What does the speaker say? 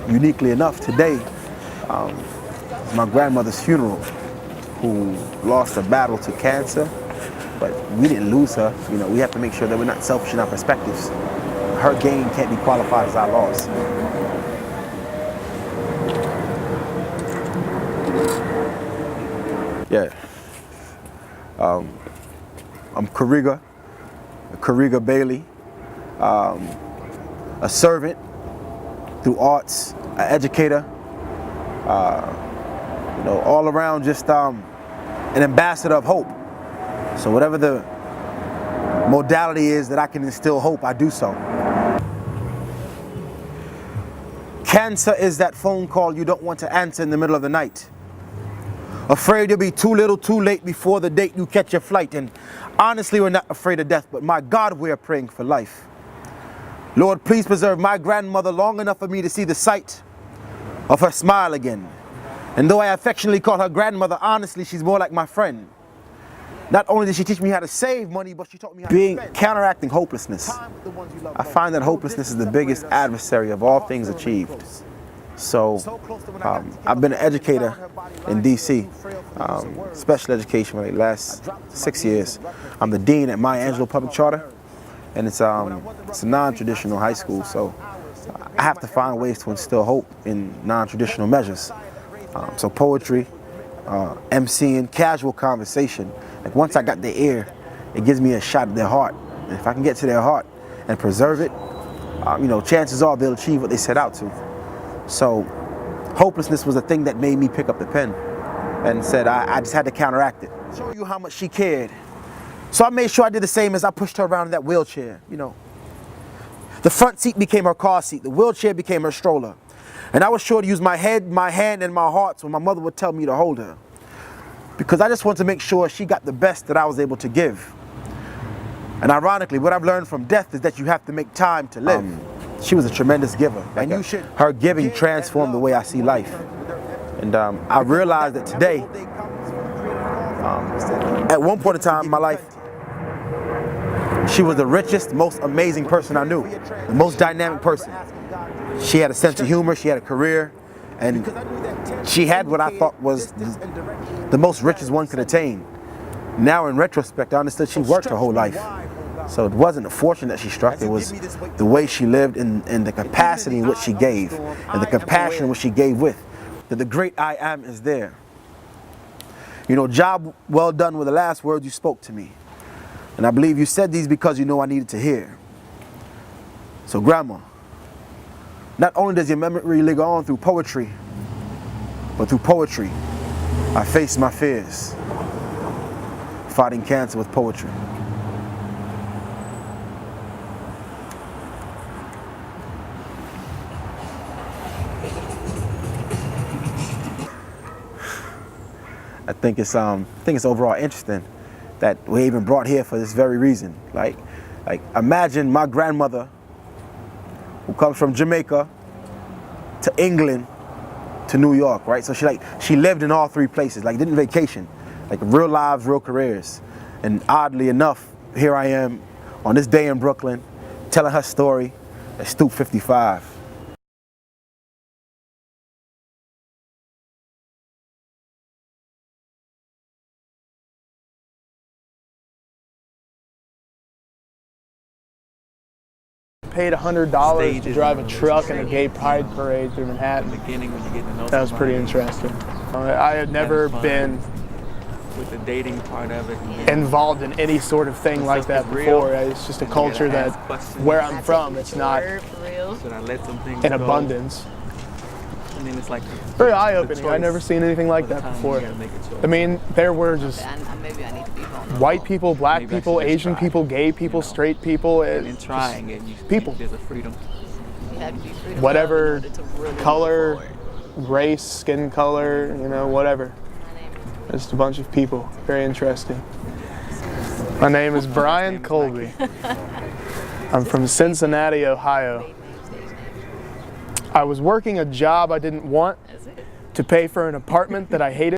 Uniquely enough, today is my grandmother's funeral, who lost a battle to cancer, but we didn't lose her. You know, we have to make sure that we're not selfish in our perspectives. Her gain can't be qualified as our loss. Yeah. I'm Karega Bailey, a servant through arts, an educator, you know, all around just an ambassador of hope. So whatever the modality is that I can instill hope, I do so. Cancer is that phone call you don't want to answer in the middle of the night. Afraid you'll be too little too late before the date you catch your flight. And honestly, we're not afraid of death, but my God, we're praying for life. Lord, please preserve my grandmother long enough for me to see the sight of her smile again. And though I affectionately call her grandmother, honestly, she's more like my friend. Not only did she teach me how to save money, but she taught me how to spend. Counteracting hopelessness. I find that hopelessness is the biggest adversary of all things achieved. So I've been an educator in DC, special education for the last 6 years. I'm the dean at Maya Angelou Public Charter, and it's a non-traditional high school, so I have to find ways to instill hope in non-traditional measures. So poetry, MCing, casual conversation. Like once I got their ear, it gives me a shot at their heart. And if I can get to their heart and preserve it, you know, chances are they'll achieve what they set out to. So hopelessness was the thing that made me pick up the pen and said I just had to counteract it. Show you how much she cared. So I made sure I did the same as I pushed her around in that wheelchair, you know. The front seat became her car seat, the wheelchair became her stroller. And I was sure to use my head, my hand, and my heart when my mother would tell me to hold her. Because I just wanted to make sure she got the best that I was able to give. And ironically, what I've learned from death is that you have to make time to live. She was a tremendous giver, and her giving transformed the way I see life. And I realized that today, at one point in time in my life, she was the richest, most amazing person I knew, the most dynamic person. She had a sense of humor, she had a career, and she had what I thought was the most richest one could attain. Now in retrospect, I understood she worked her whole life. So it wasn't a fortune that she struck, it was the way she lived and the capacity in which she gave, and the compassion in which she gave with. That the great I am is there. You know, job well done were the last words you spoke to me. And I believe you said these because you know I needed to hear. So Grandma, not only does your memory live on through poetry, but through poetry, I face my fears. Fighting cancer with poetry. I think it's overall interesting that we're even brought here for this very reason. Like imagine my grandmother, who comes from Jamaica to England to New York, right? So she lived in all three places, like didn't vacation, like real lives, real careers. And oddly enough, here I am on this day in Brooklyn, telling her story at STOOP 55. Paid $100 to drive a truck in a gay pride parade through Manhattan. That was pretty interesting. I had never been with the dating part of it, involved in any sort of thing like that before. It's just a culture that, where I'm from, it's not in abundance. I mean, it's like very eye-opening. I've never seen anything like that before. I mean, there were just white people, black people, Asian people, gay people, straight people, people. There's a freedom. Whatever color, race, skin color, you know, whatever. Just a bunch of people. Very interesting. My name is Brian Colby. I'm from Cincinnati, Ohio. I was working a job I didn't want to pay for an apartment that I hated.